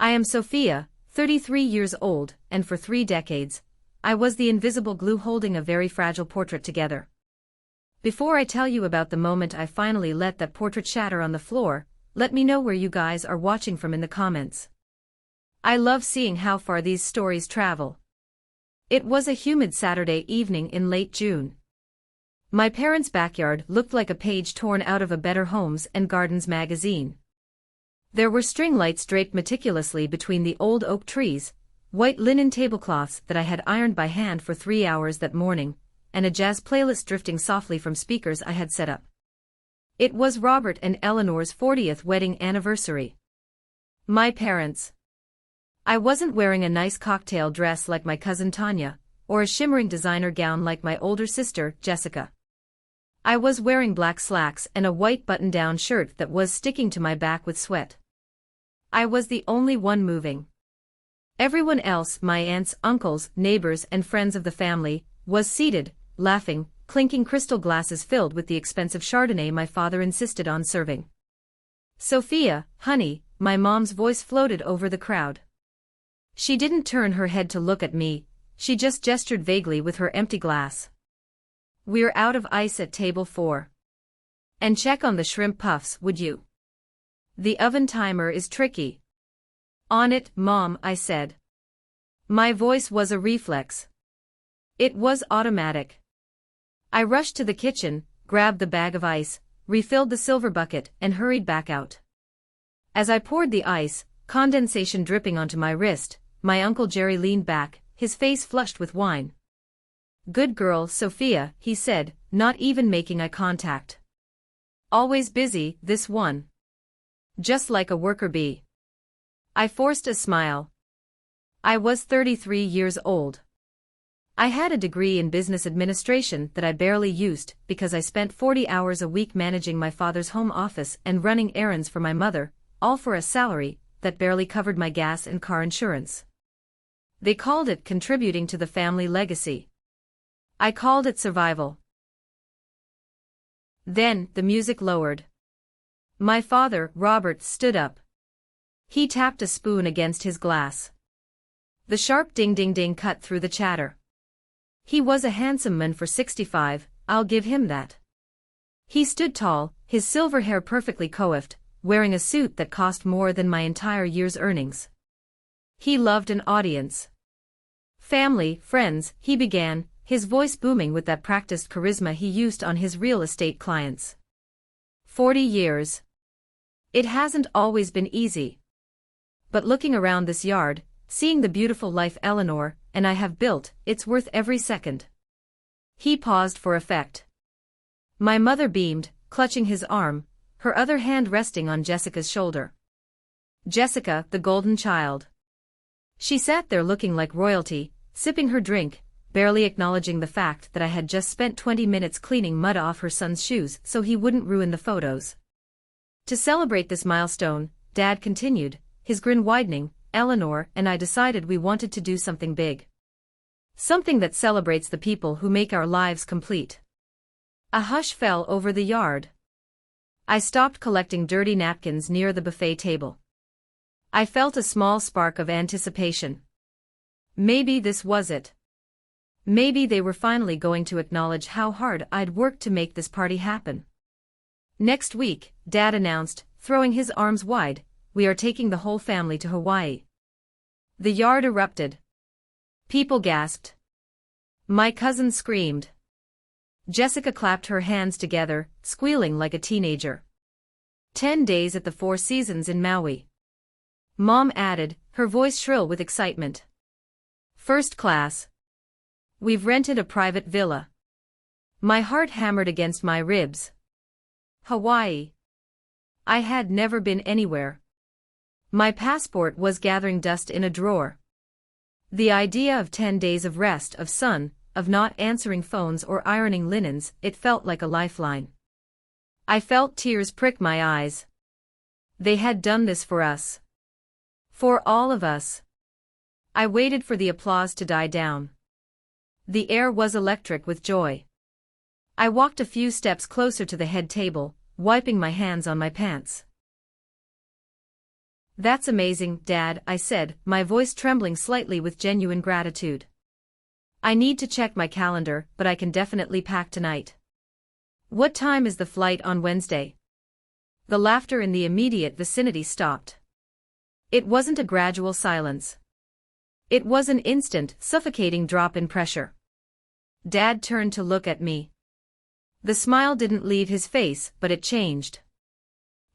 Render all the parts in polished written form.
I am Sophia, 33 years old, and for 3 decades, I was the invisible glue holding a very fragile portrait together. Before I tell you about the moment I finally let that portrait shatter on the floor, let me know where you guys are watching from in the comments. I love seeing how far these stories travel. It was a humid Saturday evening in late June. My parents' backyard looked like a page torn out of a Better Homes and Gardens magazine. There were string lights draped meticulously between the old oak trees, white linen tablecloths that I had ironed by hand for 3 hours that morning, and a jazz playlist drifting softly from speakers I had set up. It was Robert and Eleanor's 40th wedding anniversary. My parents. I wasn't wearing a nice cocktail dress like my cousin Tanya, or a shimmering designer gown like my older sister, Jessica. I was wearing black slacks and a white button-down shirt that was sticking to my back with sweat. I was the only one moving. Everyone else, my aunts, uncles, neighbors, and friends of the family, was seated, laughing, clinking crystal glasses filled with the expensive Chardonnay my father insisted on serving. "Sophia, honey," my mom's voice floated over the crowd. She didn't turn her head to look at me, she just gestured vaguely with her empty glass. "We're out of ice at table 4. And check on the shrimp puffs, would you? The oven timer is tricky." "On it, Mom," I said. My voice was a reflex. It was automatic. I rushed to the kitchen, grabbed the bag of ice, refilled the silver bucket, and hurried back out. As I poured the ice, condensation dripping onto my wrist, my Uncle Jerry leaned back, his face flushed with wine. "Good girl, Sophia," he said, not even making eye contact. "Always busy, this one. Just like a worker bee." I forced a smile. I was 33 years old. I had a degree in business administration that I barely used because I spent 40 hours a week managing my father's home office and running errands for my mother, all for a salary that barely covered my gas and car insurance. They called it contributing to the family legacy. I called it survival. Then, the music lowered. My father, Robert, stood up. He tapped a spoon against his glass. The sharp ding-ding-ding cut through the chatter. He was a handsome man for 65, I'll give him that. He stood tall, his silver hair perfectly coiffed, wearing a suit that cost more than my entire year's earnings. He loved an audience. "Family, friends," he began, his voice booming with that practiced charisma he used on his real estate clients. 40 years. It hasn't always been easy. But looking around this yard, seeing the beautiful life Eleanor and I have built, it's worth every second." He paused for effect. My mother beamed, clutching his arm, her other hand resting on Jessica's shoulder. Jessica, the golden child. She sat there looking like royalty, sipping her drink, barely acknowledging the fact that I had just spent 20 minutes cleaning mud off her son's shoes so he wouldn't ruin the photos. To celebrate this milestone, Dad continued, his grin widening, "Eleanor and I decided we wanted to do something big. Something that celebrates the people who make our lives complete." A hush fell over the yard. I stopped collecting dirty napkins near the buffet table. I felt a small spark of anticipation. Maybe this was it. Maybe they were finally going to acknowledge how hard I'd worked to make this party happen. "Next week," Dad announced, throwing his arms wide, "we are taking the whole family to Hawaii." The yard erupted. People gasped. My cousin screamed. Jessica clapped her hands together, squealing like a teenager. 10 days at the Four Seasons in Maui. Mom added, her voice shrill with excitement. "First class. We've rented a private villa." My heart hammered against my ribs. Hawaii. I had never been anywhere. My passport was gathering dust in a drawer. The idea of 10 days of rest, of sun, of not answering phones or ironing linens, it felt like a lifeline. I felt tears prick my eyes. They had done this for us. For all of us. I waited for the applause to die down. The air was electric with joy. I walked a few steps closer to the head table, wiping my hands on my pants. That's amazing, Dad, I said, my voice trembling slightly with genuine gratitude. I need to check my calendar, but I can definitely pack tonight. What time is the flight on Wednesday? The laughter in the immediate vicinity stopped. It wasn't a gradual silence. It was an instant, suffocating drop in pressure. Dad turned to look at me. The smile didn't leave his face, but it changed.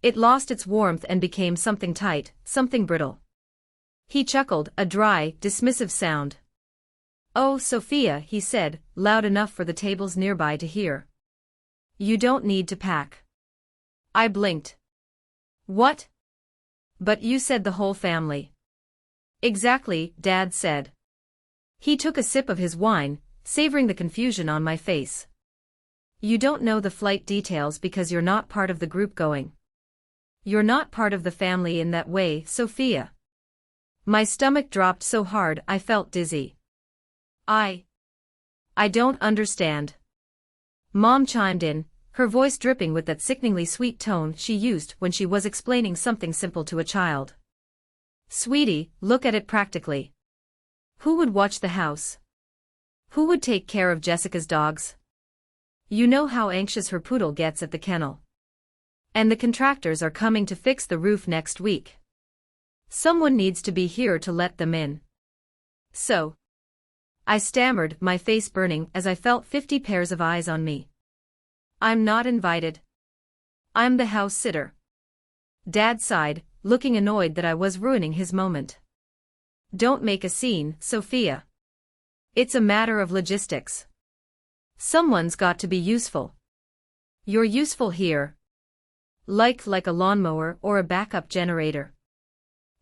It lost its warmth and became something tight, something brittle. He chuckled, a dry, dismissive sound. "Oh, Sophia," he said, loud enough for the tables nearby to hear. "You don't need to pack." I blinked. "What?" "But you said the whole family." "Exactly," Dad said. He took a sip of his wine, savoring the confusion on my face. "You don't know the flight details because you're not part of the group going. You're not part of the family in that way, Sophia." My stomach dropped so hard I felt dizzy. I don't understand." Mom chimed in, her voice dripping with that sickeningly sweet tone she used when she was explaining something simple to a child. "Sweetie, look at it practically. Who would watch the house? Who would take care of Jessica's dogs? You know how anxious her poodle gets at the kennel. And the contractors are coming to fix the roof next week. Someone needs to be here to let them in. So," I stammered, my face burning as I felt 50 pairs of eyes on me. "I'm not invited. I'm the house sitter." Dad sighed, looking annoyed that I was ruining his moment. "Don't make a scene, Sophia. It's a matter of logistics. Someone's got to be useful. You're useful here. Like a lawnmower or a backup generator.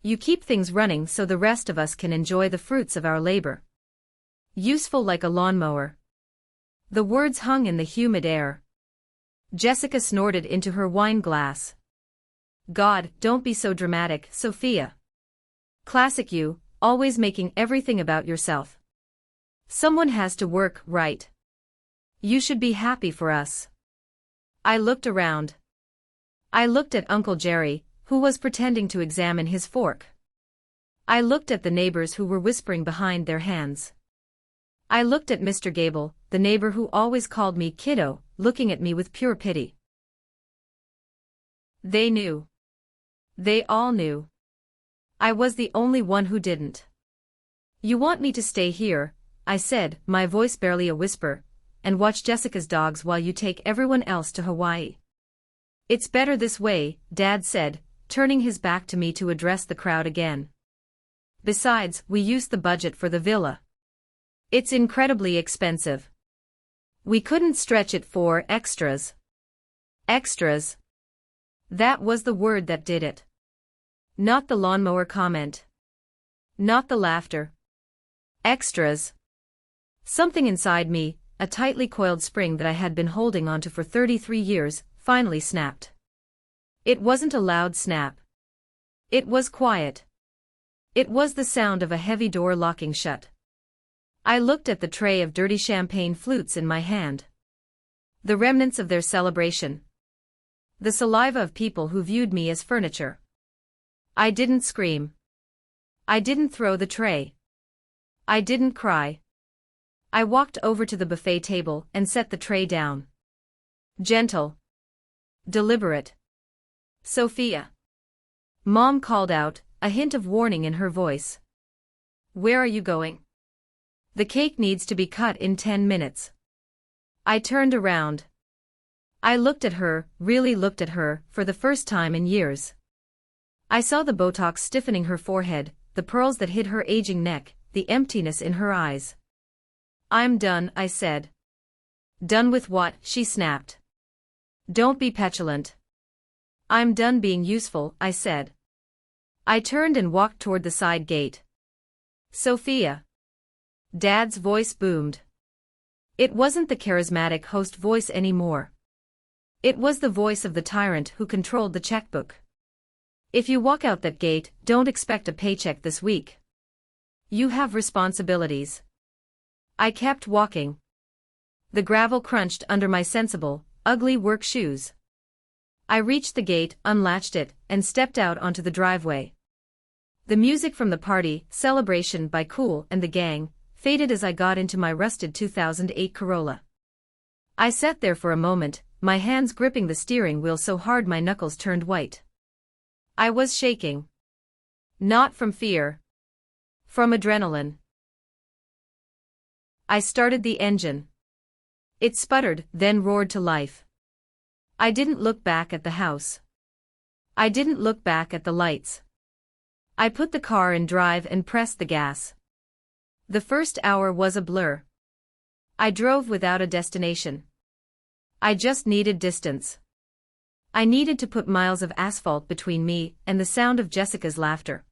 You keep things running so the rest of us can enjoy the fruits of our labor. Useful like a lawnmower." The words hung in the humid air. Jessica snorted into her wine glass. "God, don't be so dramatic, Sophia. Classic you, always making everything about yourself. Someone has to work, right? You should be happy for us." I looked around. I looked at Uncle Jerry, who was pretending to examine his fork. I looked at the neighbors who were whispering behind their hands. I looked at Mr. Gable, the neighbor who always called me kiddo, looking at me with pure pity. They knew. They all knew. I was the only one who didn't. "You want me to stay here," I said, my voice barely a whisper, "and watch Jessica's dogs while you take everyone else to Hawaii?" "It's better this way," Dad said, turning his back to me to address the crowd again. "Besides, we used the budget for the villa. It's incredibly expensive. We couldn't stretch it for extras." Extras. That was the word that did it. Not the lawnmower comment. Not the laughter. Extras. Something inside me, a tightly coiled spring that I had been holding onto for 33 years, finally snapped. It wasn't a loud snap. It was quiet. It was the sound of a heavy door locking shut. I looked at the tray of dirty champagne flutes in my hand. The remnants of their celebration. The saliva of people who viewed me as furniture. I didn't scream. I didn't throw the tray. I didn't cry. I walked over to the buffet table and set the tray down. Gentle. Deliberate. "Sophia." Mom called out, a hint of warning in her voice. "Where are you going? The cake needs to be cut in 10 minutes. I turned around. I looked at her, really looked at her, for the first time in years. I saw the Botox stiffening her forehead, the pearls that hid her aging neck, the emptiness in her eyes. "I'm done," I said. "Done with what?" she snapped. "Don't be petulant." "I'm done being useful," I said. I turned and walked toward the side gate. "Sophia." Dad's voice boomed. It wasn't the charismatic host voice anymore. It was the voice of the tyrant who controlled the checkbook. "If you walk out that gate, don't expect a paycheck this week. You have responsibilities." I kept walking. The gravel crunched under my sensible, ugly work shoes. I reached the gate, unlatched it, and stepped out onto the driveway. The music from the party, Celebration by Kool and the Gang, faded as I got into my rusted 2008 Corolla. I sat there for a moment, my hands gripping the steering wheel so hard my knuckles turned white. I was shaking. Not from fear. From adrenaline. I started the engine. It sputtered, then roared to life. I didn't look back at the house. I didn't look back at the lights. I put the car in drive and pressed the gas. The first hour was a blur. I drove without a destination. I just needed distance. I needed to put miles of asphalt between me and the sound of Jessica's laughter.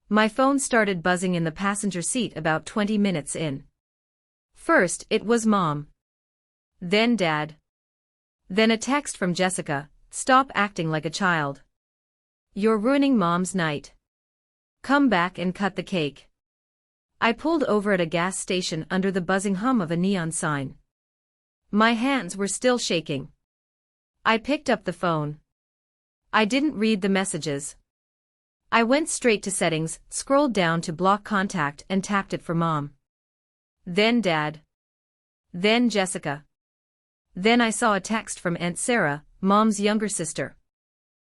My phone started buzzing in the passenger seat about 20 minutes in. First, it was Mom. Then Dad. Then a text from Jessica, "Stop acting like a child. You're ruining Mom's night. Come back and cut the cake." I pulled over at a gas station under the buzzing hum of a neon sign. My hands were still shaking. I picked up the phone. I didn't read the messages. I went straight to settings, scrolled down to block contact and tapped it for Mom. Then Dad. Then Jessica. Then I saw a text from Aunt Sarah, Mom's younger sister.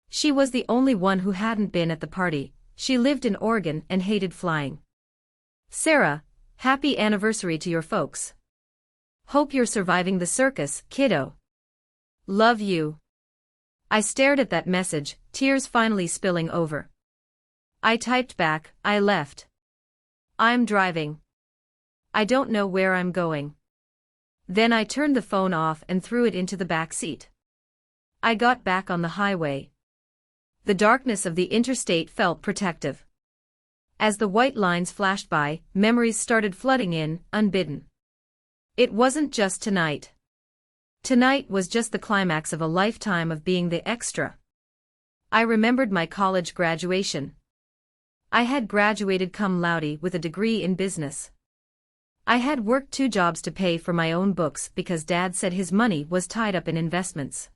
She was the only one who hadn't been at the party. She lived in Oregon and hated flying. "Sarah, happy anniversary to your folks. Hope you're surviving the circus, kiddo. Love you." I stared at that message, tears finally spilling over. I typed back, "I left. I'm driving. I don't know where I'm going." Then I turned the phone off and threw it into the back seat. I got back on the highway. The darkness of the interstate felt protective. As the white lines flashed by, memories started flooding in, unbidden. It wasn't just tonight. Tonight was just the climax of a lifetime of being the extra. I remembered my college graduation. I had graduated cum laude with a degree in business. I had worked 2 jobs to pay for my own books because Dad said his money was tied up in investments.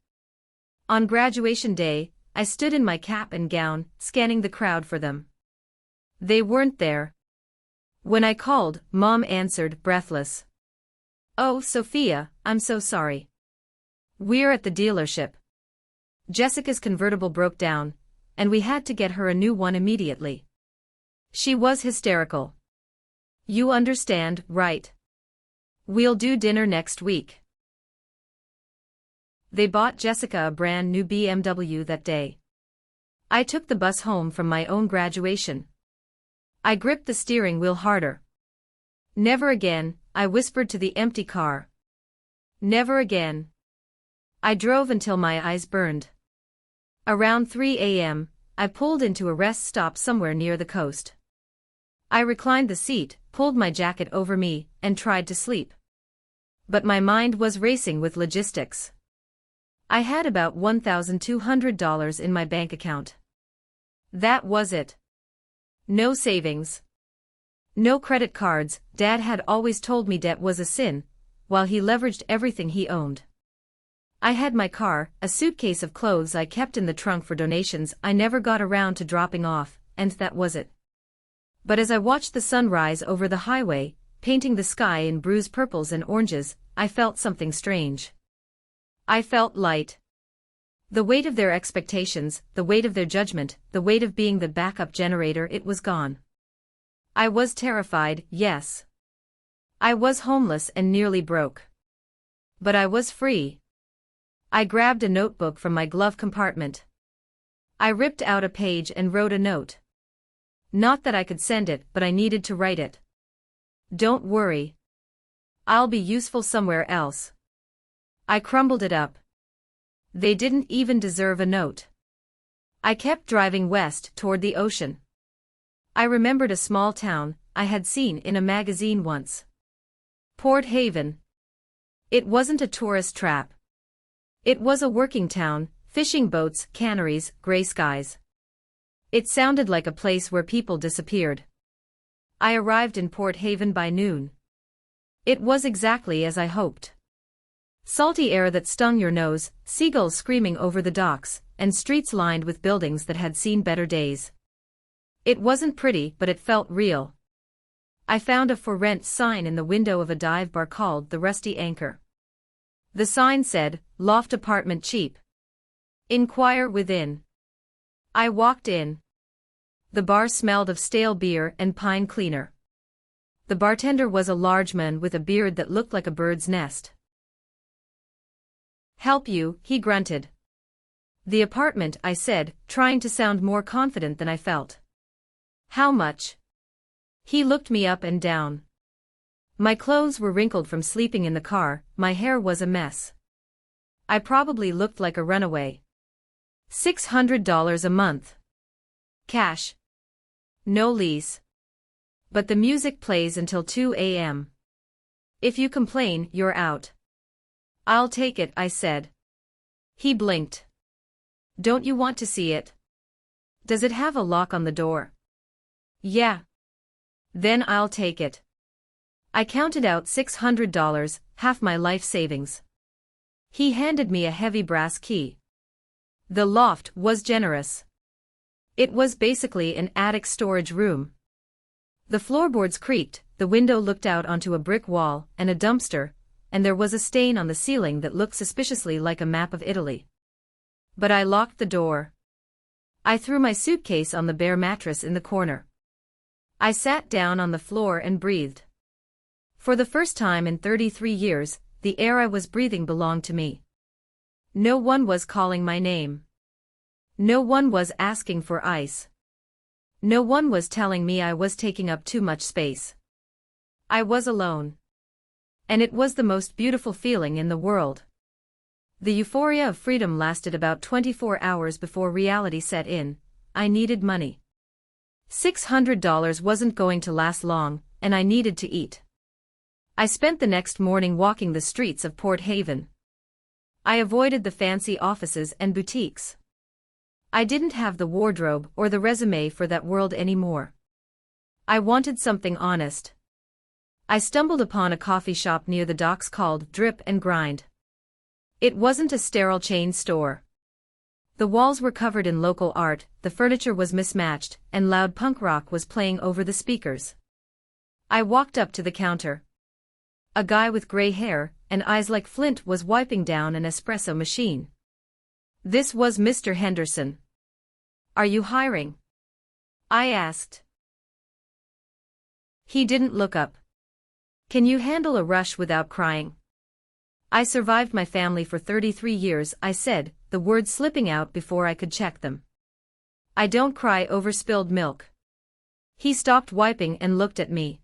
On graduation day, I stood in my cap and gown, scanning the crowd for them. They weren't there. When I called, Mom answered, breathless. "Oh, Sophia, I'm so sorry. We're at the dealership. Jessica's convertible broke down, and we had to get her a new one immediately." She was hysterical. "You understand, right? We'll do dinner next week." They bought Jessica a brand new BMW that day. I took the bus home from my own graduation. I gripped the steering wheel harder. "Never again," I whispered to the empty car. "Never again." I drove until my eyes burned. Around 3 a.m., I pulled into a rest stop somewhere near the coast. I reclined the seat, pulled my jacket over me, and tried to sleep. But my mind was racing with logistics. I had about $1,200 in my bank account. That was it. No savings. No credit cards. Dad had always told me debt was a sin, while he leveraged everything he owned. I had my car, a suitcase of clothes I kept in the trunk for donations I never got around to dropping off, and that was it. But as I watched the sun rise over the highway, painting the sky in bruised purples and oranges, I felt something strange. I felt light. The weight of their expectations, the weight of their judgment, the weight of being the backup generator, it was gone. I was terrified, yes. I was homeless and nearly broke. But I was free. I grabbed a notebook from my glove compartment. I ripped out a page and wrote a note. Not that I could send it, but I needed to write it. "Don't worry. I'll be useful somewhere else." I crumbled it up. They didn't even deserve a note. I kept driving west toward the ocean. I remembered a small town I had seen in a magazine once. Port Haven. It wasn't a tourist trap. It was a working town, fishing boats, canneries, gray skies. It sounded like a place where people disappeared. I arrived in Port Haven by noon. It was exactly as I hoped. Salty air that stung your nose, seagulls screaming over the docks, and streets lined with buildings that had seen better days. It wasn't pretty, but it felt real. I found a for rent sign in the window of a dive bar called the Rusty Anchor. The sign said, "Loft apartment cheap. Inquire within." I walked in. The bar smelled of stale beer and pine cleaner. The bartender was a large man with a beard that looked like a bird's nest. "Help you," he grunted. "The apartment," I said, trying to sound more confident than I felt. "How much?" He looked me up and down. My clothes were wrinkled from sleeping in the car, my hair was a mess. I probably looked like a runaway. $600 a month. Cash. No lease. But the music plays until 2 a.m. If you complain, you're out. "I'll take it," I said. He blinked. "Don't you want to see it? Does it have a lock on the door?" "Yeah." "Then I'll take it." I counted out $600, half my life savings. He handed me a heavy brass key. The loft was generous. It was basically an attic storage room. The floorboards creaked, the window looked out onto a brick wall and a dumpster, and there was a stain on the ceiling that looked suspiciously like a map of Italy. But I locked the door. I threw my suitcase on the bare mattress in the corner. I sat down on the floor and breathed. For the first time in 33 years, the air I was breathing belonged to me. No one was calling my name. No one was asking for ice. No one was telling me I was taking up too much space. I was alone. And it was the most beautiful feeling in the world. The euphoria of freedom lasted about 24 hours before reality set in. I needed money. $600 wasn't going to last long, and I needed to eat. I spent the next morning walking the streets of Port Haven. I avoided the fancy offices and boutiques. I didn't have the wardrobe or the resume for that world anymore. I wanted something honest. I stumbled upon a coffee shop near the docks called Drip and Grind. It wasn't a sterile chain store. The walls were covered in local art, the furniture was mismatched, and loud punk rock was playing over the speakers. I walked up to the counter. A guy with gray hair and eyes like flint was wiping down an espresso machine. This was Mr. Henderson. "Are you hiring?" I asked. He didn't look up. "Can you handle a rush without crying?" "I survived my family for 33 years," I said, the words slipping out before I could check them. "I don't cry over spilled milk." He stopped wiping and looked at me.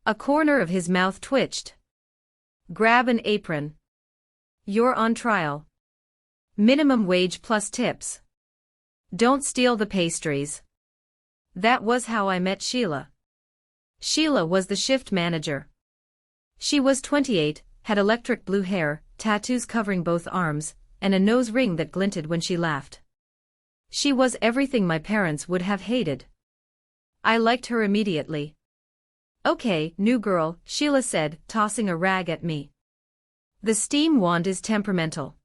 A corner of his mouth twitched. "Grab an apron. You're on trial. Minimum wage plus tips. Don't steal the pastries." That was how I met Sheila. Sheila was the shift manager. She was 28, had electric blue hair, tattoos covering both arms, and a nose ring that glinted when she laughed. She was everything my parents would have hated. I liked her immediately. "Okay, new girl," Sheila said, tossing a rag at me. "The steam wand is temperamental.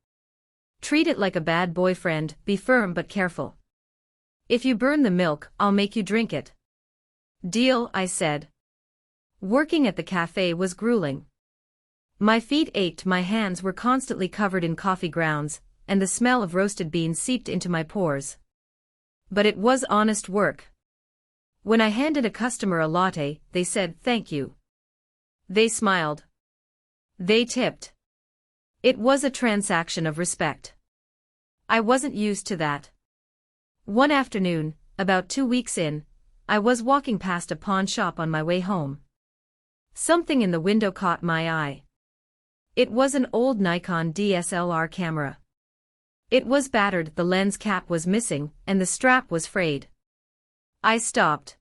Treat it like a bad boyfriend, be firm but careful. If you burn the milk, I'll make you drink it." "Deal," I said. Working at the cafe was grueling. My feet ached, my hands were constantly covered in coffee grounds, and the smell of roasted beans seeped into my pores. But it was honest work. When I handed a customer a latte, they said, "Thank you." They smiled. They tipped. It was a transaction of respect. I wasn't used to that. One afternoon, about 2 weeks in, I was walking past a pawn shop on my way home. Something in the window caught my eye. It was an old Nikon DSLR camera. It was battered, the lens cap was missing, and the strap was frayed. I stopped.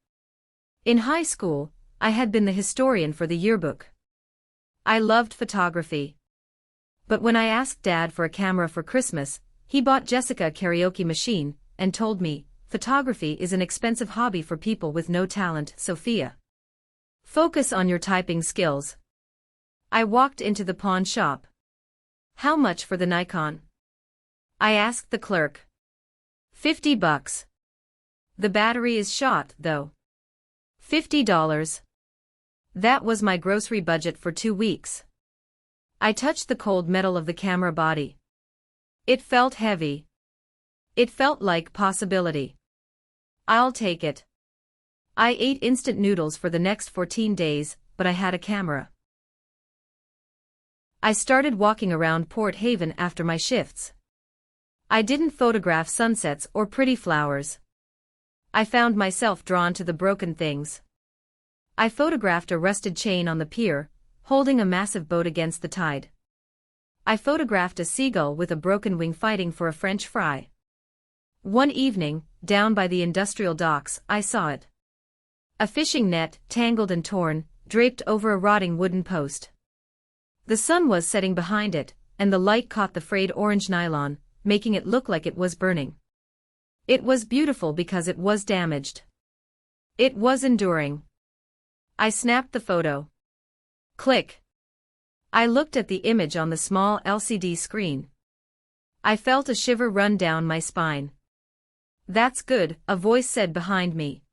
In high school, I had been the historian for the yearbook. I loved photography. But when I asked Dad for a camera for Christmas, he bought Jessica a karaoke machine, and told me, "Photography is an expensive hobby for people with no talent, Sophia. Focus on your typing skills." I walked into the pawn shop. "How much for the Nikon?" I asked the clerk. $50. The battery is shot, though. $50. That was my grocery budget for 2 weeks. I touched the cold metal of the camera body. It felt heavy. It felt like possibility. I'll take it. I ate instant noodles for the next 14 days, but I had a camera. I started walking around Port Haven after my shifts. I didn't photograph sunsets or pretty flowers. I found myself drawn to the broken things. I photographed a rusted chain on the pier, holding a massive boat against the tide. I photographed a seagull with a broken wing fighting for a French fry. One evening, down by the industrial docks, I saw it. A fishing net, tangled and torn, draped over a rotting wooden post. The sun was setting behind it, and the light caught the frayed orange nylon, making it look like it was burning. It was beautiful because it was damaged. It was enduring. I snapped the photo. Click. I looked at the image on the small LCD screen. I felt a shiver run down my spine. "That's good," a voice said behind me.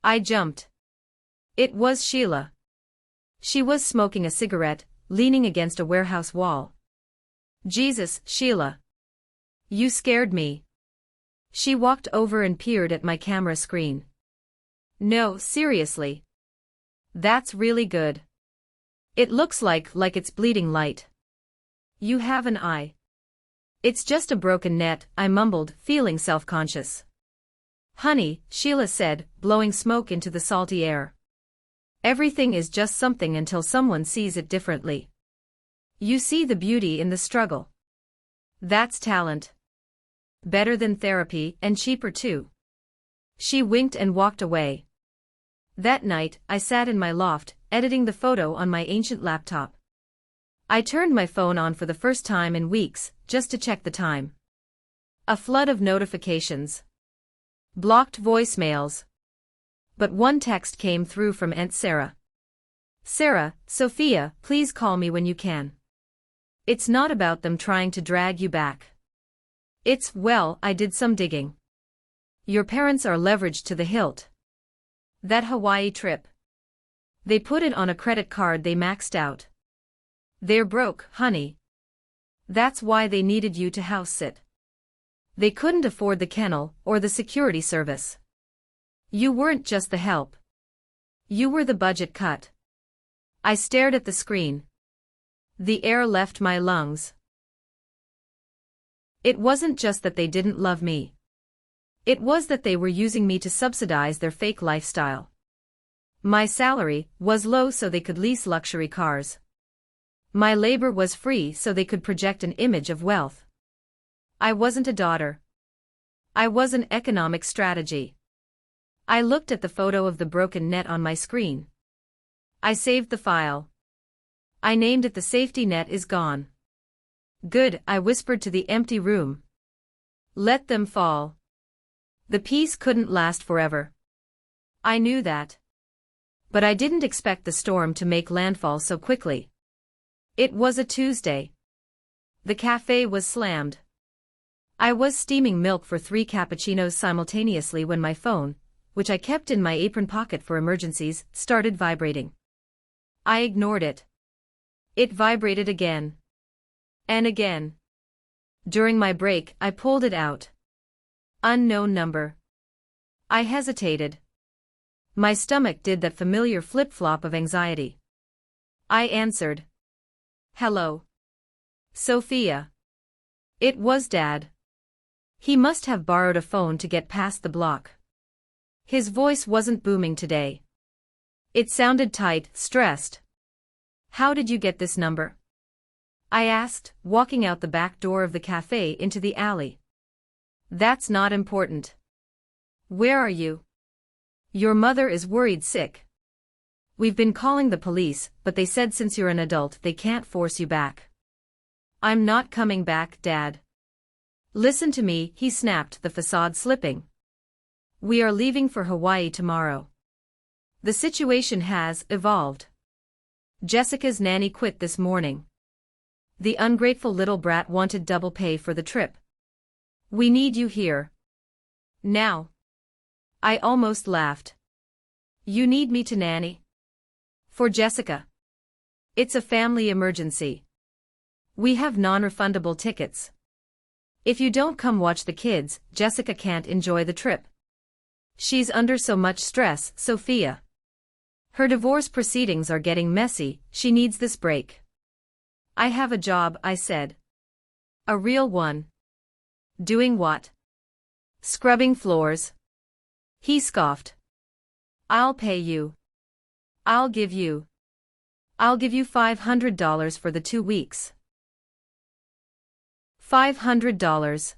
I jumped. It was Sheila. She was smoking a cigarette, leaning against a warehouse wall. "Jesus, Sheila. You scared me." She walked over and peered at my camera screen. "No, seriously. That's really good. It looks like it's bleeding light. You have an eye." "It's just a broken net," I mumbled, feeling self-conscious. "Honey," Sheila said, blowing smoke into the salty air. "Everything is just something until someone sees it differently. You see the beauty in the struggle. That's talent. Better than therapy, and cheaper too." She winked and walked away. That night, I sat in my loft, editing the photo on my ancient laptop. I turned my phone on for the first time in weeks, just to check the time. A flood of notifications. Blocked voicemails. But one text came through from Aunt Sarah. "Sarah, Sophia, please call me when you can. It's not about them trying to drag you back. It's, well, I did some digging. Your parents are leveraged to the hilt. That Hawaii trip. They put it on a credit card they maxed out. They're broke, honey. That's why they needed you to house sit. They couldn't afford the kennel or the security service. You weren't just the help. You were the budget cut." I stared at the screen. The air left my lungs. It wasn't just that they didn't love me. It was that they were using me to subsidize their fake lifestyle. My salary was low so they could lease luxury cars. My labor was free so they could project an image of wealth. I wasn't a daughter. I was an economic strategy. I looked at the photo of the broken net on my screen. I saved the file. I named it "The Safety Net Is Gone." "Good," I whispered to the empty room. "Let them fall." The peace couldn't last forever. I knew that. But I didn't expect the storm to make landfall so quickly. It was a Tuesday. The cafe was slammed. I was steaming milk for 3 cappuccinos simultaneously when my phone, which I kept in my apron pocket for emergencies, started vibrating. I ignored it. It vibrated again. And again. During my break, I pulled it out. Unknown number. I hesitated. My stomach did that familiar flip-flop of anxiety. I answered. "Hello. Sophia." It was Dad. He must have borrowed a phone to get past the block. His voice wasn't booming today. It sounded tight, stressed. "How did you get this number?" I asked, walking out the back door of the cafe into the alley. "That's not important. Where are you?" "Your mother is worried sick. We've been calling the police, but they said since you're an adult they can't force you back." "I'm not coming back, Dad." "Listen to me," he snapped, the facade slipping. "We are leaving for Hawaii tomorrow. The situation has evolved. Jessica's nanny quit this morning. The ungrateful little brat wanted double pay for the trip. We need you here. Now." I almost laughed. You need me to nanny? For Jessica. It's a family emergency. We have non-refundable tickets. If you don't come watch the kids, Jessica can't enjoy the trip. She's under so much stress, Sophia. Her divorce proceedings are getting messy, she needs this break. I have a job, I said. A real one. Doing what? Scrubbing floors. He scoffed. I'll pay you. I'll give you $500 for the 2 weeks. $500.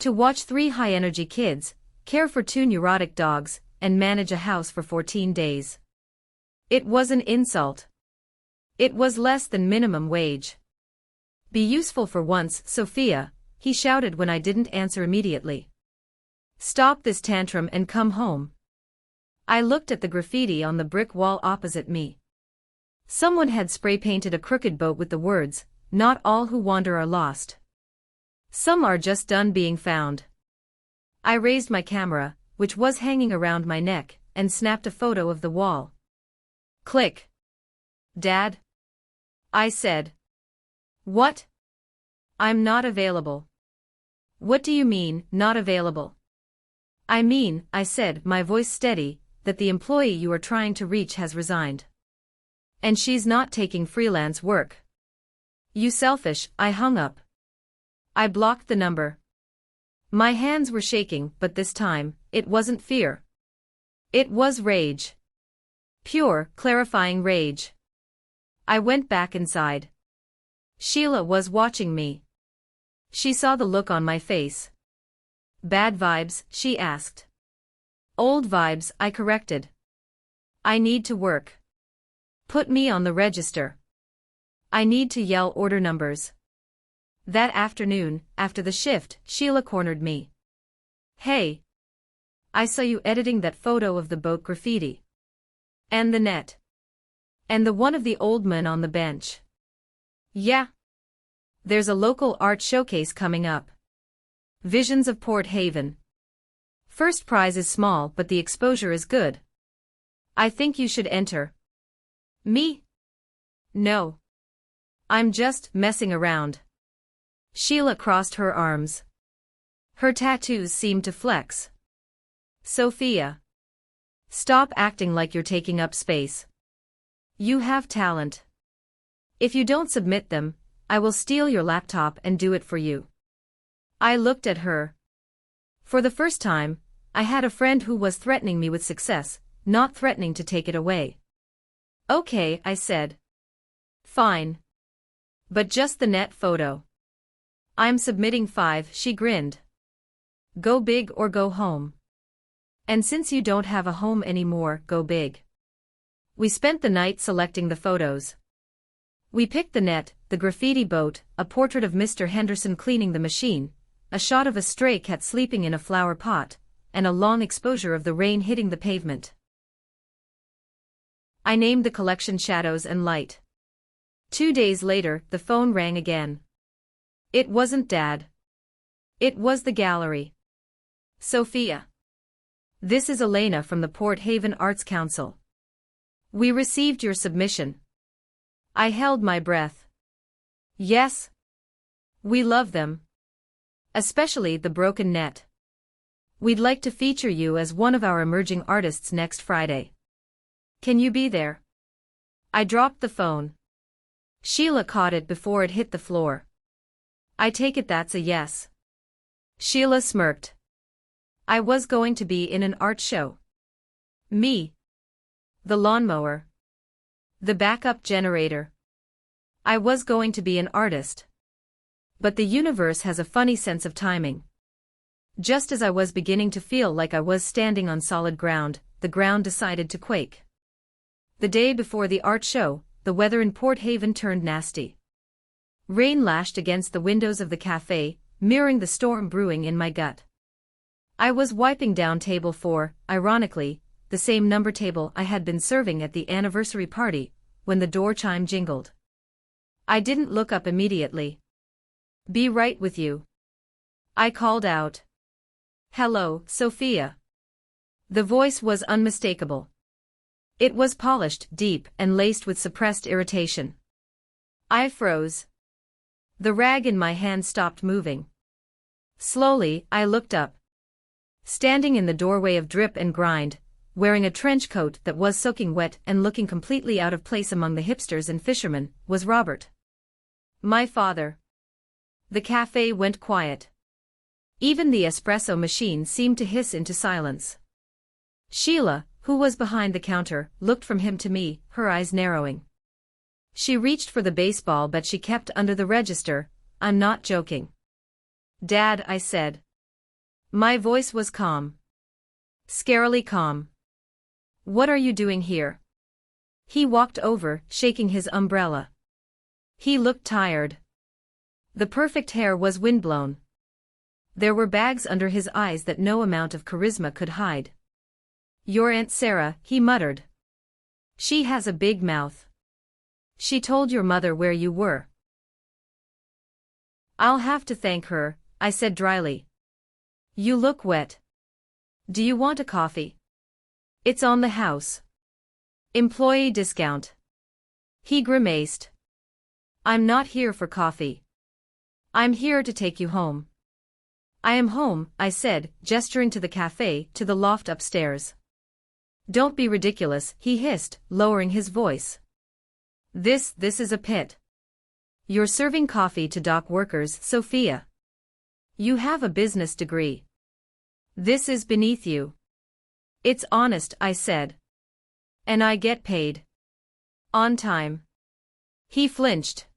To watch 3 high-energy kids, care for 2 neurotic dogs, and manage a house for 14 days. It was an insult. It was less than minimum wage. Be useful for once, Sophia, he shouted when I didn't answer immediately. Stop this tantrum and come home. I looked at the graffiti on the brick wall opposite me. Someone had spray-painted a crooked boat with the words, "Not all who wander are lost. Some are just done being found." I raised my camera, which was hanging around my neck, and snapped a photo of the wall. Click. Dad? I said. What? I'm not available. What do you mean, not available? I mean, I said, my voice steady, that the employee you are trying to reach has resigned. And she's not taking freelance work. You selfish, I hung up. I blocked the number. My hands were shaking, but this time, it wasn't fear. It was rage. Pure, clarifying rage. I went back inside. Sheila was watching me. She saw the look on my face. Bad vibes, she asked. Old vibes, I corrected. I need to work. Put me on the register. I need to yell order numbers. That afternoon, after the shift, Sheila cornered me. Hey. I saw you editing that photo of the boat graffiti. And the net. And the one of the old man on the bench. Yeah. There's a local art showcase coming up. Visions of Port Haven. First prize is small but the exposure is good. I think you should enter. Me? No. I'm just messing around. Sheila crossed her arms. Her tattoos seemed to flex. Sophia. Stop acting like you're taking up space. You have talent. If you don't submit them, I will steal your laptop and do it for you. I looked at her. For the first time, I had a friend who was threatening me with success, not threatening to take it away. Okay, I said. Fine. But just the net photo. I'm submitting 5, she grinned. Go big or go home. And since you don't have a home anymore, go big. We spent the night selecting the photos. We picked the net, the graffiti boat, a portrait of Mr. Henderson cleaning the machine, a shot of a stray cat sleeping in a flower pot, and a long exposure of the rain hitting the pavement. I named the collection Shadows and Light. 2 days later, the phone rang again. It wasn't Dad. It was the gallery. Sophia. This is Elena from the Port Haven Arts Council. We received your submission. I held my breath. Yes. We love them. Especially the broken net. We'd like to feature you as one of our emerging artists next Friday. Can you be there? I dropped the phone. Sheila caught it before it hit the floor. I take it that's a yes. Sheila smirked. I was going to be in an art show. Me. The lawnmower. The backup generator. I was going to be an artist. But the universe has a funny sense of timing. Just as I was beginning to feel like I was standing on solid ground, the ground decided to quake. The day before the art show, the weather in Port Haven turned nasty. Rain lashed against the windows of the cafe, mirroring the storm brewing in my gut. I was wiping down table 4, ironically, the same number table I had been serving at the anniversary party, when the door chime jingled. I didn't look up immediately. Be right with you. I called out. Hello, Sophia. The voice was unmistakable. It was polished, deep, and laced with suppressed irritation. I froze. The rag in my hand stopped moving. Slowly, I looked up. Standing in the doorway of Drip and Grind, wearing a trench coat that was soaking wet and looking completely out of place among the hipsters and fishermen, was Robert. My father. The cafe went quiet. Even the espresso machine seemed to hiss into silence. Sheila, who was behind the counter, looked from him to me, her eyes narrowing. She reached for the baseball bat she kept under the register. I'm not joking. Dad, I said. My voice was calm. Scarily calm. What are you doing here? He walked over, shaking his umbrella. He looked tired. The perfect hair was windblown. There were bags under his eyes that no amount of charisma could hide. Your Aunt Sarah, he muttered. She has a big mouth. She told your mother where you were. I'll have to thank her, I said dryly. You look wet. Do you want a coffee? It's on the house. Employee discount. He grimaced. I'm not here for coffee. I'm here to take you home. I am home, I said, gesturing to the cafe, to the loft upstairs. Don't be ridiculous, he hissed, lowering his voice. This is a pit. You're serving coffee to dock workers, Sophia. You have a business degree. This is beneath you. It's honest, I said. And I get paid. On time. He flinched.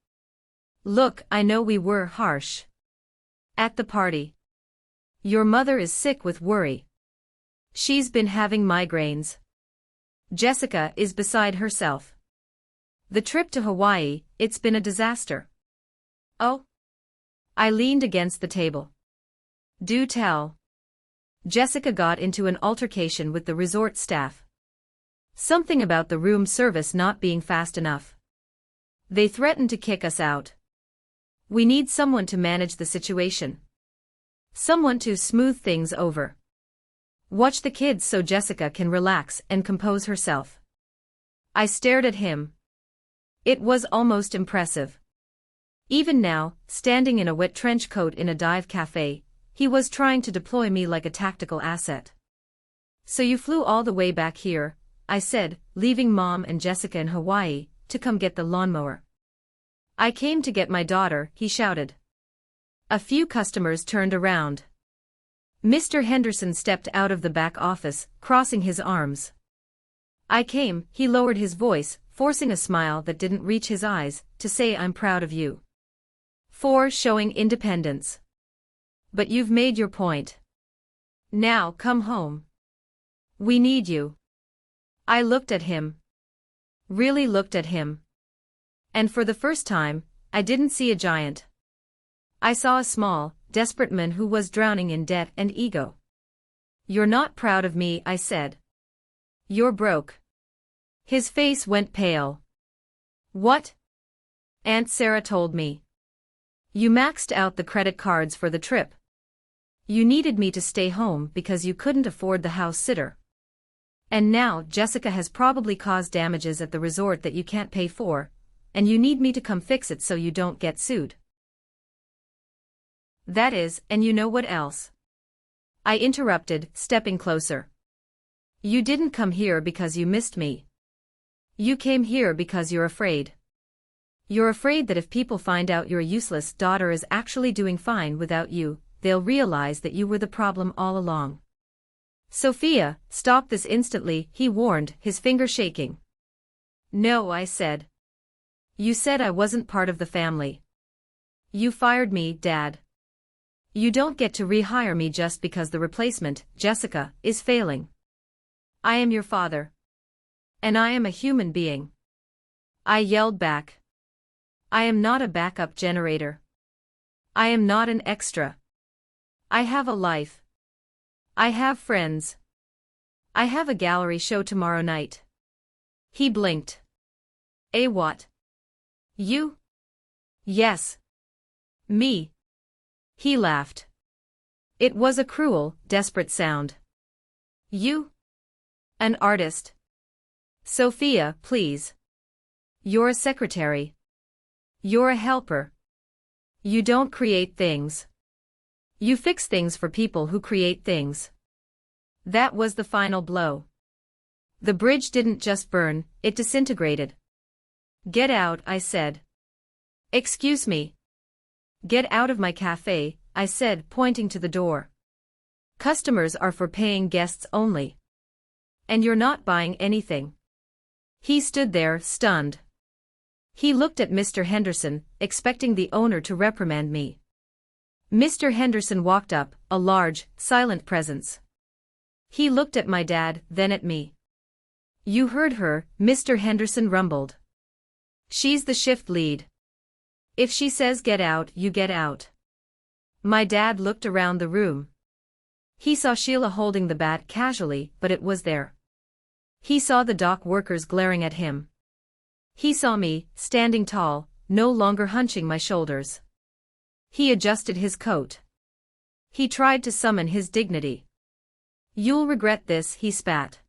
Look, I know we were harsh. At the party. Your mother is sick with worry. She's been having migraines. Jessica is beside herself. The trip to Hawaii, it's been a disaster. Oh? I leaned against the table. Do tell. Jessica got into an altercation with the resort staff. Something about the room service not being fast enough. They threatened to kick us out. We need someone to manage the situation. Someone to smooth things over. Watch the kids so Jessica can relax and compose herself. I stared at him. It was almost impressive. Even now, standing in a wet trench coat in a dive cafe, he was trying to deploy me like a tactical asset. So you flew all the way back here, I said, leaving Mom and Jessica in Hawaii, to come get the lawnmower. I came to get my daughter, he shouted. A few customers turned around. Mr. Henderson stepped out of the back office, crossing his arms. I came, he lowered his voice, forcing a smile that didn't reach his eyes, to say I'm proud of you. For showing independence. But you've made your point. Now come home. We need you. I looked at him. Really looked at him. And for the first time, I didn't see a giant. I saw a small, desperate man who was drowning in debt and ego. You're not proud of me, I said. You're broke. His face went pale. What? Aunt Sarah told me. You maxed out the credit cards for the trip. You needed me to stay home because you couldn't afford the house sitter. And now Jessica has probably caused damages at the resort that you can't pay for, and you need me to come fix it so you don't get sued. That is, and you know what else? I interrupted, stepping closer. You didn't come here because you missed me. You came here because you're afraid. You're afraid that if people find out your useless daughter is actually doing fine without you, they'll realize that you were the problem all along. Sophia, stop this instantly, he warned, his finger shaking. No, I said. You said I wasn't part of the family. You fired me, Dad. You don't get to rehire me just because the replacement, Jessica, is failing. I am your father. And I am a human being. I yelled back. I am not a backup generator. I am not an extra. I have a life. I have friends. I have a gallery show tomorrow night. He blinked. A what? You? Yes. Me. He laughed. It was a cruel, desperate sound. You? An artist. Sophia, please. You're a secretary. You're a helper. You don't create things. You fix things for people who create things. That was the final blow. The bridge didn't just burn, it disintegrated. Get out, I said. Excuse me. Get out of my cafe, I said, pointing to the door. Customers are for paying guests only. And you're not buying anything. He stood there, stunned. He looked at Mr. Henderson, expecting the owner to reprimand me. Mr. Henderson walked up, a large, silent presence. He looked at my dad, then at me. You heard her, Mr. Henderson rumbled. She's the shift lead. If she says get out, you get out. My dad looked around the room. He saw Sheila holding the bat casually, but it was there. He saw the dock workers glaring at him. He saw me, standing tall, no longer hunching my shoulders. He adjusted his coat. He tried to summon his dignity. You'll regret this, he spat.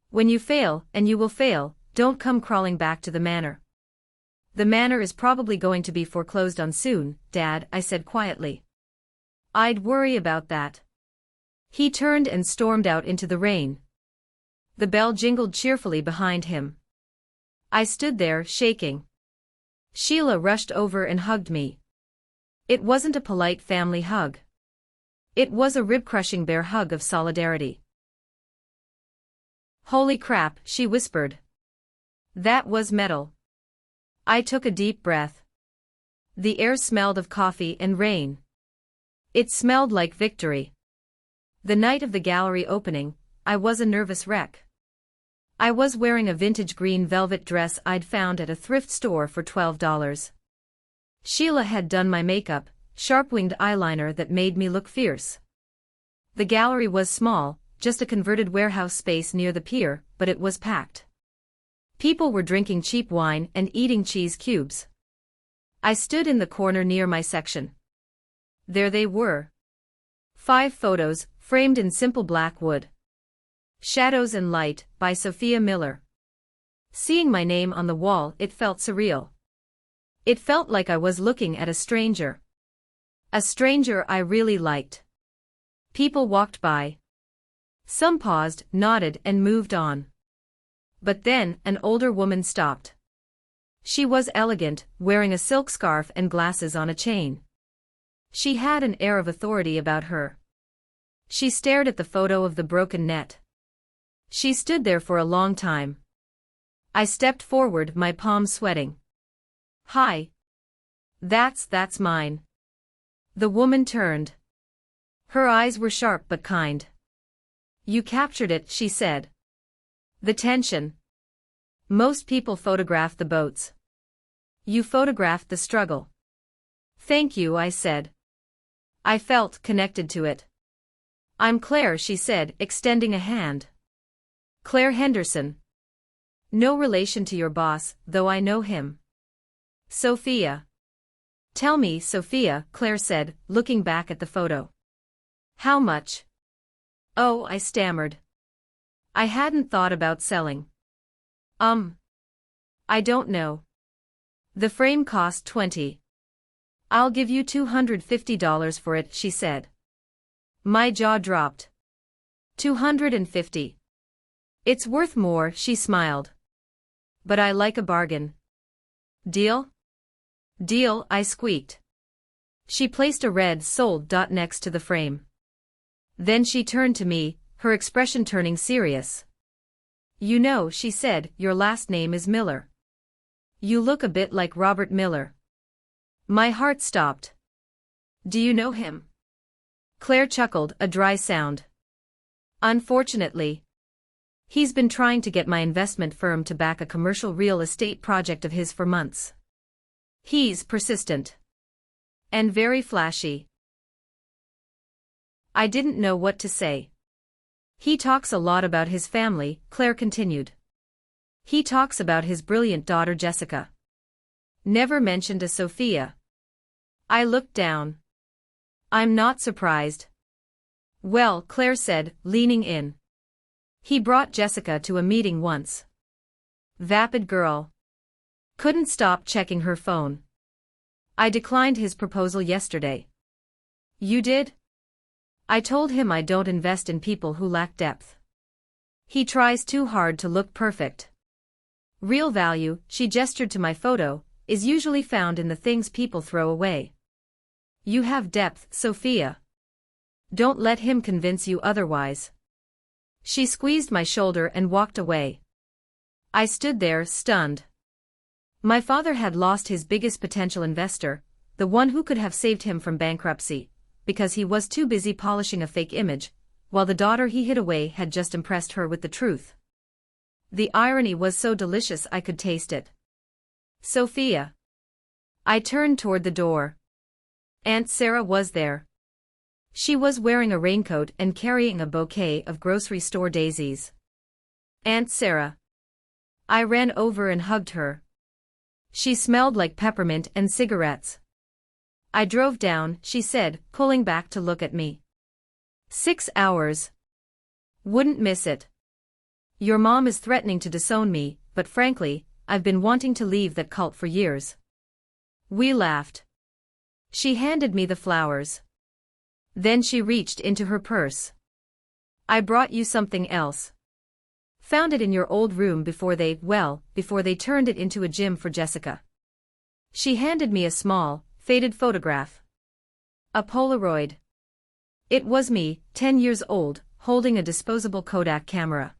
When you fail, and you will fail, don't come crawling back to the manor. The manor is probably going to be foreclosed on soon, Dad, I said quietly. I'd worry about that. He turned and stormed out into the rain. The bell jingled cheerfully behind him. I stood there, shaking. Sheila rushed over and hugged me. It wasn't a polite family hug. It was a rib-crushing bear hug of solidarity. Holy crap, she whispered. That was metal. I took a deep breath. The air smelled of coffee and rain. It smelled like victory. The night of the gallery opening, I was a nervous wreck. I was wearing a vintage green velvet dress I'd found at a thrift store for $12. Sheila had done my makeup, sharp-winged eyeliner that made me look fierce. The gallery was small, just a converted warehouse space near the pier, but it was packed. People were drinking cheap wine and eating cheese cubes. I stood in the corner near my section. There they were. 5 photos, framed in simple black wood. Shadows and Light, by Sophia Miller. Seeing my name on the wall, it felt surreal. It felt like I was looking at a stranger. A stranger I really liked. People walked by. Some paused, nodded, and moved on. But then, an older woman stopped. She was elegant, wearing a silk scarf and glasses on a chain. She had an air of authority about her. She stared at the photo of the broken net. She stood there for a long time. I stepped forward, my palms sweating. Hi. That's mine. The woman turned. Her eyes were sharp but kind. You captured it, she said. The tension. Most people photograph the boats. You photographed the struggle. Thank you, I said. I felt connected to it. I'm Claire, she said, extending a hand. Claire Henderson. No relation to your boss, though I know him. Sophia. Tell me, Sophia, Claire said, looking back at the photo. How much? Oh, I stammered. I hadn't thought about selling. I don't know. The frame cost $20. I'll give you $250 for it, she said. My jaw dropped. $250. It's worth more, she smiled. But I like a bargain. Deal? Deal, I squeaked. She placed a red sold dot next to the frame. Then she turned to me, her expression turning serious. You know, she said, your last name is Miller. You look a bit like Robert Miller. My heart stopped. Do you know him? Claire chuckled, a dry sound. Unfortunately. He's been trying to get my investment firm to back a commercial real estate project of his for months. He's persistent. And very flashy. I didn't know what to say. He talks a lot about his family, Claire continued. He talks about his brilliant daughter Jessica. Never mentioned a Sophia. I looked down. I'm not surprised. Well, Claire said, leaning in. He brought Jessica to a meeting once. Vapid girl. Couldn't stop checking her phone. I declined his proposal yesterday. You did? I told him I don't invest in people who lack depth. He tries too hard to look perfect. Real value, she gestured to my photo, is usually found in the things people throw away. You have depth, Sophia. Don't let him convince you otherwise. She squeezed my shoulder and walked away. I stood there, stunned. My father had lost his biggest potential investor, the one who could have saved him from bankruptcy, because he was too busy polishing a fake image, while the daughter he hid away had just impressed her with the truth. The irony was so delicious I could taste it. Sophia. I turned toward the door. Aunt Sarah was there. She was wearing a raincoat and carrying a bouquet of grocery store daisies. Aunt Sarah. I ran over and hugged her. She smelled like peppermint and cigarettes. I drove down, she said, pulling back to look at me. 6 hours. Wouldn't miss it. Your mom is threatening to disown me, but frankly, I've been wanting to leave that cult for years. We laughed. She handed me the flowers. Then she reached into her purse. I brought you something else. Found it in your old room before they turned it into a gym for Jessica. She handed me a small, faded photograph. A Polaroid. It was me, 10 years old, holding a disposable Kodak camera.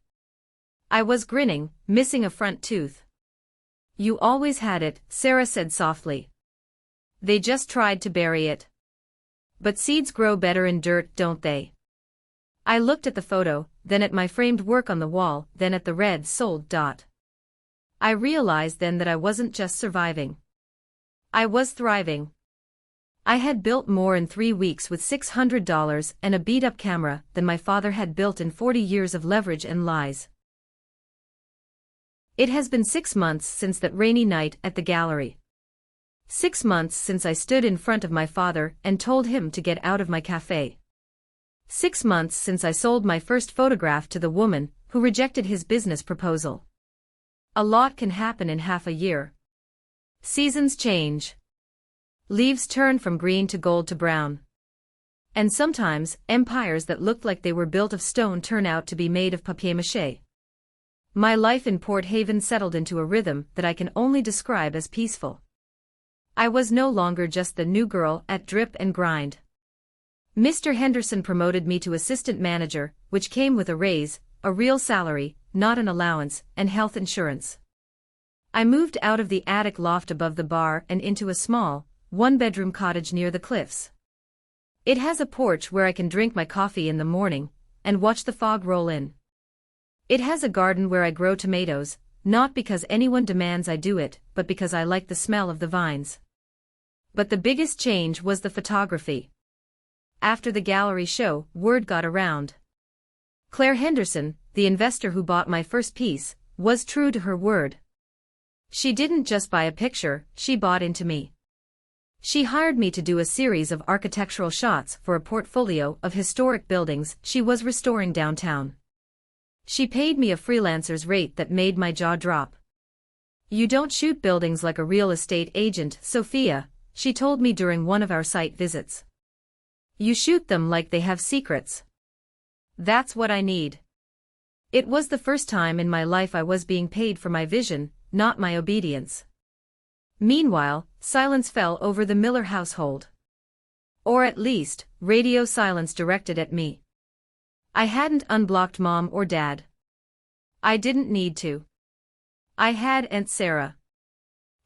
I was grinning, missing a front tooth. You always had it, Sarah said softly. They just tried to bury it. But seeds grow better in dirt, don't they? I looked at the photo, then at my framed work on the wall, then at the red sold dot. I realized then that I wasn't just surviving. I was thriving. I had built more in 3 weeks with $600 and a beat-up camera than my father had built in 40 years of leverage and lies. It has been 6 months since that rainy night at the gallery. 6 months since I stood in front of my father and told him to get out of my cafe. 6 months since I sold my first photograph to the woman who rejected his business proposal. A lot can happen in half a year. Seasons change. Leaves turn from green to gold to brown. And sometimes, empires that looked like they were built of stone turn out to be made of papier-mâché. My life in Port Haven settled into a rhythm that I can only describe as peaceful. I was no longer just the new girl at Drip and Grind. Mr. Henderson promoted me to assistant manager, which came with a raise, a real salary, not an allowance, and health insurance. I moved out of the attic loft above the bar and into a small, one-bedroom cottage near the cliffs. It has a porch where I can drink my coffee in the morning and watch the fog roll in. It has a garden where I grow tomatoes, not because anyone demands I do it, but because I like the smell of the vines. But the biggest change was the photography. After the gallery show, word got around. Claire Henderson, the investor who bought my first piece, was true to her word. She didn't just buy a picture, she bought into me. She hired me to do a series of architectural shots for a portfolio of historic buildings she was restoring downtown. She paid me a freelancer's rate that made my jaw drop. You don't shoot buildings like a real estate agent, Sophia, she told me during one of our site visits. You shoot them like they have secrets. That's what I need. It was the first time in my life I was being paid for my vision, not my obedience. Meanwhile, silence fell over the Miller household. Or at least, radio silence directed at me. I hadn't unblocked Mom or Dad. I didn't need to. I had Aunt Sarah.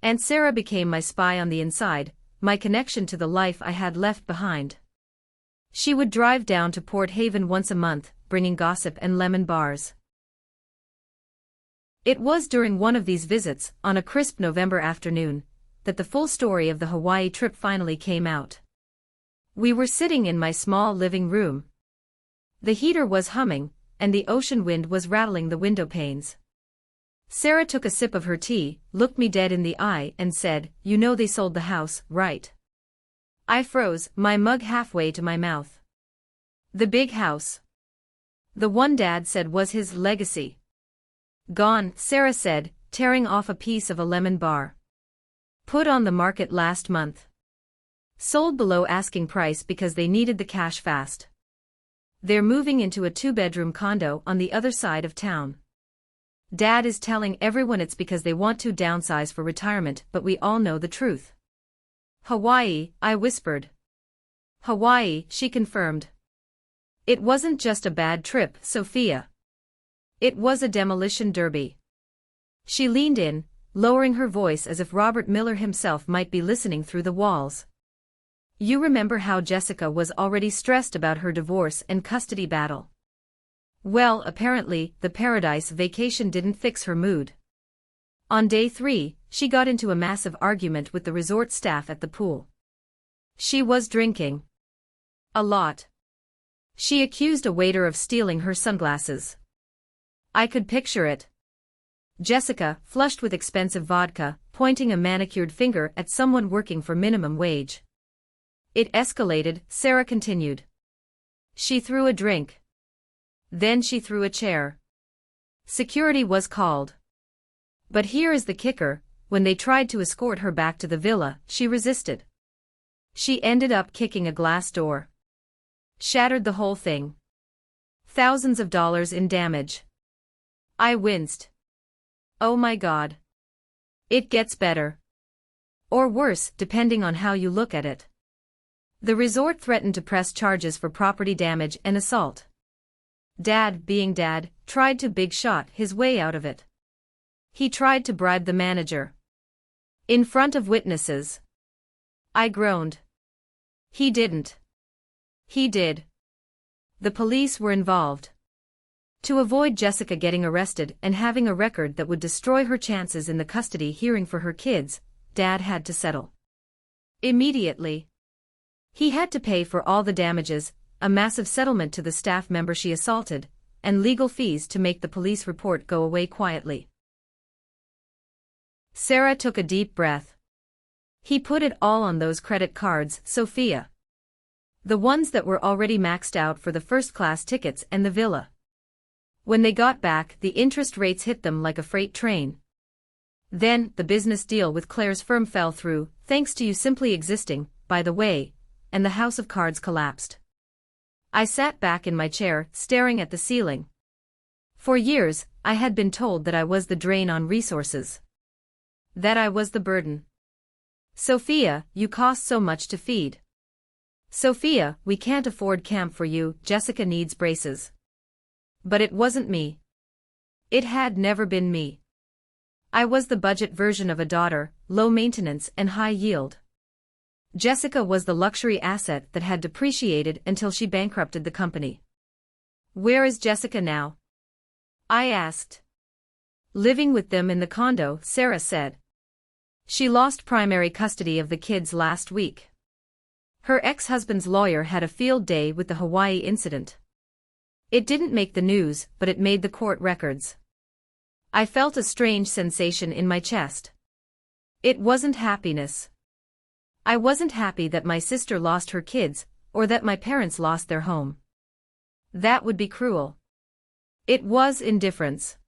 Aunt Sarah became my spy on the inside, my connection to the life I had left behind. She would drive down to Port Haven once a month, bringing gossip and lemon bars. It was during one of these visits, on a crisp November afternoon, that the full story of the Hawaii trip finally came out. We were sitting in my small living room. The heater was humming, and the ocean wind was rattling the window panes. Sarah took a sip of her tea, looked me dead in the eye and said, "You know they sold the house, right?" I froze, my mug halfway to my mouth. The big house. The one Dad said was his legacy. Gone, Sarah said, tearing off a piece of a lemon bar. Put on the market last month. Sold below asking price because they needed the cash fast. They're moving into a 2-bedroom condo on the other side of town. Dad is telling everyone it's because they want to downsize for retirement, but we all know the truth. Hawaii, I whispered. Hawaii, she confirmed. It wasn't just a bad trip, Sophia. It was a demolition derby. She leaned in, lowering her voice as if Robert Miller himself might be listening through the walls. You remember how Jessica was already stressed about her divorce and custody battle? Well, apparently, the paradise vacation didn't fix her mood. On day 3, she got into a massive argument with the resort staff at the pool. She was drinking. A lot. She accused a waiter of stealing her sunglasses. I could picture it. Jessica, flushed with expensive vodka, pointing a manicured finger at someone working for minimum wage. It escalated, Sarah continued. She threw a drink. Then she threw a chair. Security was called. But here is the kicker, when they tried to escort her back to the villa, she resisted. She ended up kicking a glass door. Shattered the whole thing. Thousands of dollars in damage. I winced. Oh my God. It gets better. Or worse, depending on how you look at it. The resort threatened to press charges for property damage and assault. Dad, being Dad, tried to big shot his way out of it. He tried to bribe the manager. In front of witnesses. I groaned. He didn't. He did. The police were involved. To avoid Jessica getting arrested and having a record that would destroy her chances in the custody hearing for her kids, Dad had to settle. Immediately. He had to pay for all the damages, a massive settlement to the staff member she assaulted, and legal fees to make the police report go away quietly. Sarah took a deep breath. He put it all on those credit cards, Sophia. The ones that were already maxed out for the first-class tickets and the villa. When they got back, the interest rates hit them like a freight train. Then, the business deal with Claire's firm fell through, thanks to you simply existing, by the way, and the house of cards collapsed. I sat back in my chair, staring at the ceiling. For years, I had been told that I was the drain on resources. That I was the burden. Sophia, you cost so much to feed. Sophia, we can't afford camp for you, Jessica needs braces. But it wasn't me. It had never been me. I was the budget version of a daughter, low maintenance and high yield. Jessica was the luxury asset that had depreciated until she bankrupted the company. Where is Jessica now? I asked. Living with them in the condo, Sarah said. She lost primary custody of the kids last week. Her ex-husband's lawyer had a field day with the Hawaii incident. It didn't make the news, but it made the court records. I felt a strange sensation in my chest. It wasn't happiness. I wasn't happy that my sister lost her kids, or that my parents lost their home. That would be cruel. It was indifference.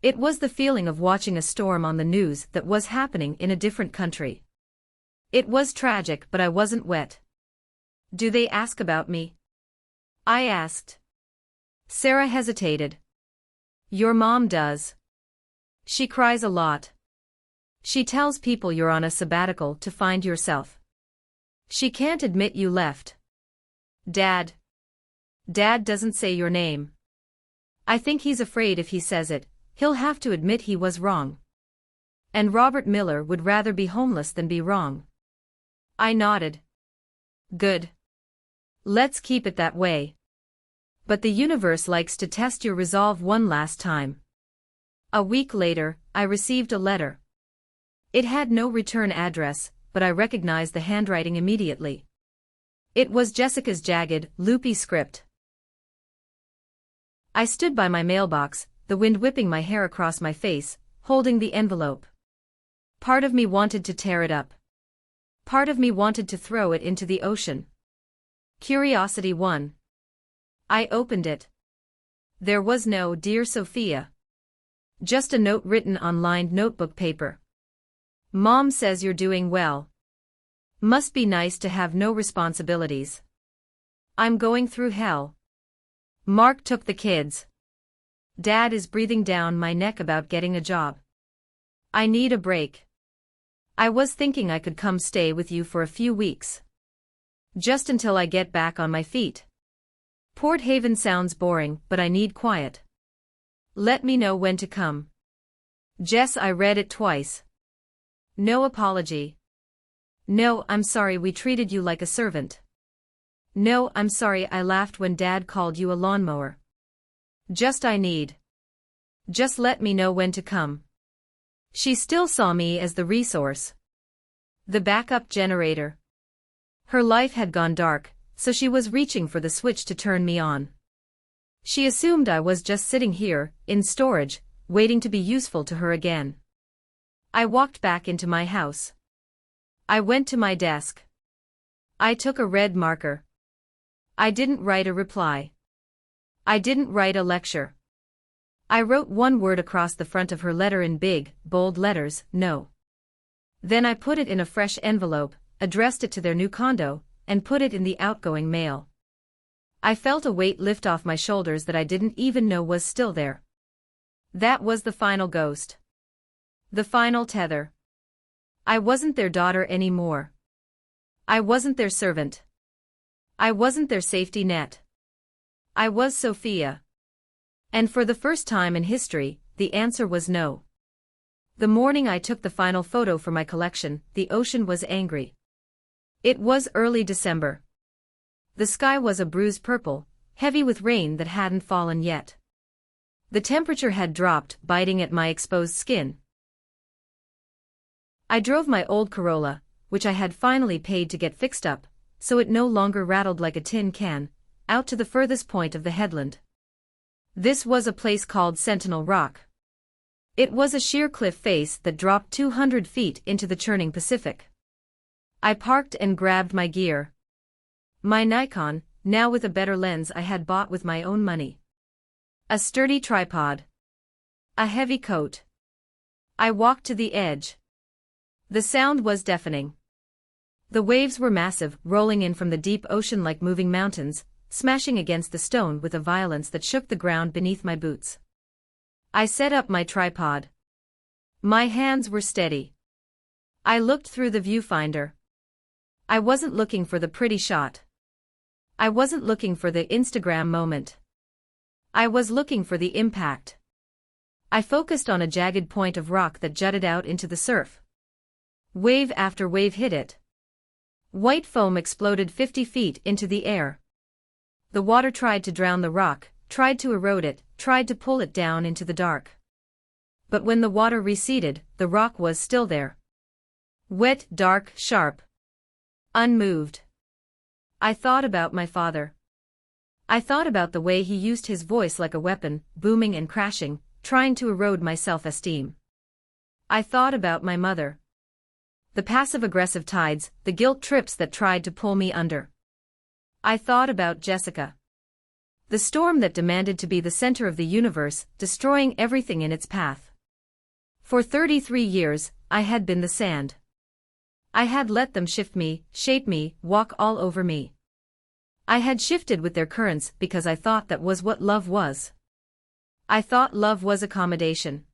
It was the feeling of watching a storm on the news that was happening in a different country. It was tragic, but I wasn't wet. Do they ask about me? I asked. Sarah hesitated. Your mom does. She cries a lot. She tells people you're on a sabbatical to find yourself. She can't admit you left. Dad. Dad doesn't say your name. I think he's afraid if he says it, he'll have to admit he was wrong. And Robert Miller would rather be homeless than be wrong. I nodded. Good. Let's keep it that way. But the universe likes to test your resolve one last time. A week later, I received a letter. It had no return address, but I recognized the handwriting immediately. It was Jessica's jagged, loopy script. I stood by my mailbox, the wind whipping my hair across my face, holding the envelope. Part of me wanted to tear it up. Part of me wanted to throw it into the ocean. Curiosity won. I opened it. There was no "Dear Sophia." Just a note written on lined notebook paper. Mom says you're doing well. Must be nice to have no responsibilities. I'm going through hell. Mark took the kids. Dad is breathing down my neck about getting a job. I need a break. I was thinking I could come stay with you for a few weeks. Just until I get back on my feet. Port Haven sounds boring, but I need quiet. Let me know when to come. Jess, I read it twice. No apology. No, I'm sorry we treated you like a servant. No, I'm sorry I laughed when Dad called you a lawnmower. Just let me know when to come. She still saw me as the resource. The backup generator. Her life had gone dark, so she was reaching for the switch to turn me on. She assumed I was just sitting here, in storage, waiting to be useful to her again. I walked back into my house. I went to my desk. I took a red marker. I didn't write a reply. I didn't write a lecture. I wrote one word across the front of her letter in big, bold letters, no. Then I put it in a fresh envelope, addressed it to their new condo, and put it in the outgoing mail. I felt a weight lift off my shoulders that I didn't even know was still there. That was the final ghost. The final tether. I wasn't their daughter anymore. I wasn't their servant. I wasn't their safety net. I was Sophia. And for the first time in history, the answer was no. The morning I took the final photo for my collection, the ocean was angry. It was early December. The sky was a bruised purple, heavy with rain that hadn't fallen yet. The temperature had dropped, biting at my exposed skin. I drove my old Corolla, which I had finally paid to get fixed up, so it no longer rattled like a tin can, out to the furthest point of the headland. This was a place called Sentinel Rock. It was a sheer cliff face that dropped 200 feet into the churning Pacific. I parked and grabbed my gear. My Nikon, now with a better lens I had bought with my own money. A sturdy tripod. A heavy coat. I walked to the edge. The sound was deafening. The waves were massive, rolling in from the deep ocean like moving mountains, smashing against the stone with a violence that shook the ground beneath my boots. I set up my tripod. My hands were steady. I looked through the viewfinder. I wasn't looking for the pretty shot. I wasn't looking for the Instagram moment. I was looking for the impact. I focused on a jagged point of rock that jutted out into the surf. Wave after wave hit it. White foam exploded 50 feet into the air. The water tried to drown the rock, tried to erode it, tried to pull it down into the dark. But when the water receded, the rock was still there. Wet, dark, sharp. Unmoved. I thought about my father. I thought about the way he used his voice like a weapon, booming and crashing, trying to erode my self-esteem. I thought about my mother. The passive-aggressive tides, the guilt trips that tried to pull me under. I thought about Jessica. The storm that demanded to be the center of the universe, destroying everything in its path. For 33 years, I had been the sand. I had let them shift me, shape me, walk all over me. I had shifted with their currents because I thought that was what love was. I thought love was accommodation.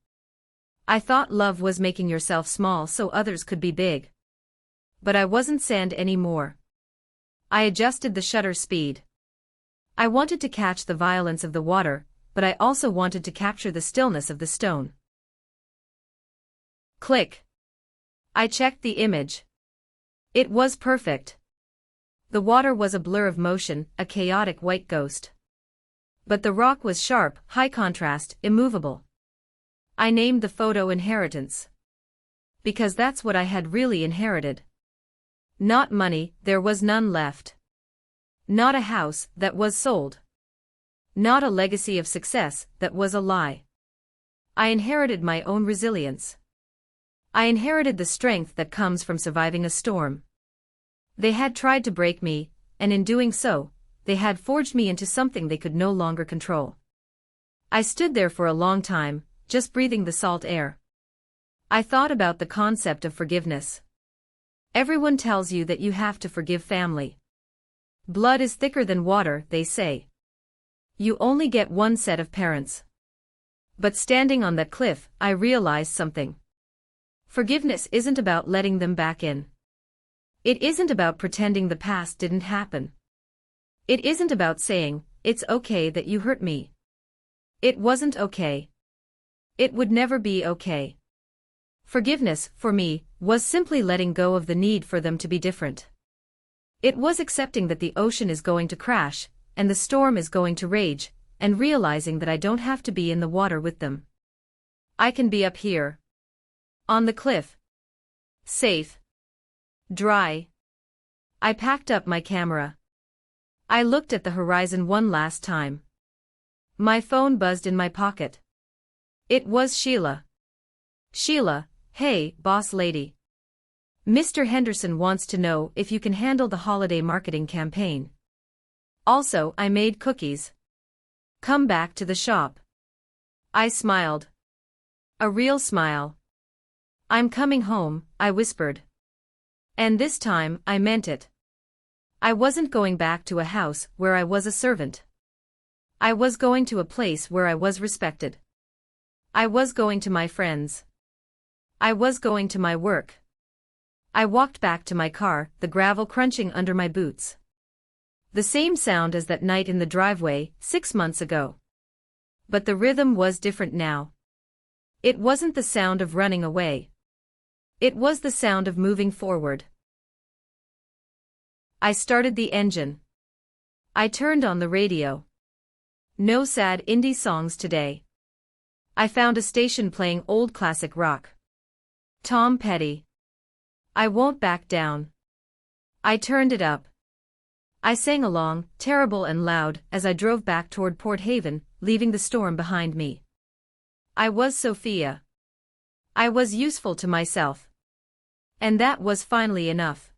I thought love was making yourself small so others could be big. But I wasn't sand anymore. I adjusted the shutter speed. I wanted to catch the violence of the water, but I also wanted to capture the stillness of the stone. Click. I checked the image. It was perfect. The water was a blur of motion, a chaotic white ghost. But the rock was sharp, high contrast, immovable. I named the photo Inheritance. Because that's what I had really inherited. Not money, there was none left. Not a house, that was sold. Not a legacy of success, that was a lie. I inherited my own resilience. I inherited the strength that comes from surviving a storm. They had tried to break me, and in doing so, they had forged me into something they could no longer control. I stood there for a long time, just breathing the salt air. I thought about the concept of forgiveness. Everyone tells you that you have to forgive family. Blood is thicker than water, they say. You only get one set of parents. But standing on that cliff, I realized something. Forgiveness isn't about letting them back in. It isn't about pretending the past didn't happen. It isn't about saying, it's okay that you hurt me. It wasn't okay. It would never be okay. Forgiveness, for me, was simply letting go of the need for them to be different. It was accepting that the ocean is going to crash, and the storm is going to rage, and realizing that I don't have to be in the water with them. I can be up here. On the cliff. Safe. Dry. I packed up my camera. I looked at the horizon one last time. My phone buzzed in my pocket. It was Sheila. Sheila, hey, boss lady. Mr. Henderson wants to know if you can handle the holiday marketing campaign. Also, I made cookies. Come back to the shop. I smiled. A real smile. I'm coming home, I whispered. And this time, I meant it. I wasn't going back to a house where I was a servant. I was going to a place where I was respected. I was going to my friends. I was going to my work. I walked back to my car, the gravel crunching under my boots. The same sound as that night in the driveway, 6 months ago. But the rhythm was different now. It wasn't the sound of running away. It was the sound of moving forward. I started the engine. I turned on the radio. No sad indie songs today. I found a station playing old classic rock. Tom Petty. I Won't Back Down. I turned it up. I sang along, terrible and loud, as I drove back toward Port Haven, leaving the storm behind me. I was Sophia. I was useful to myself. And that was finally enough.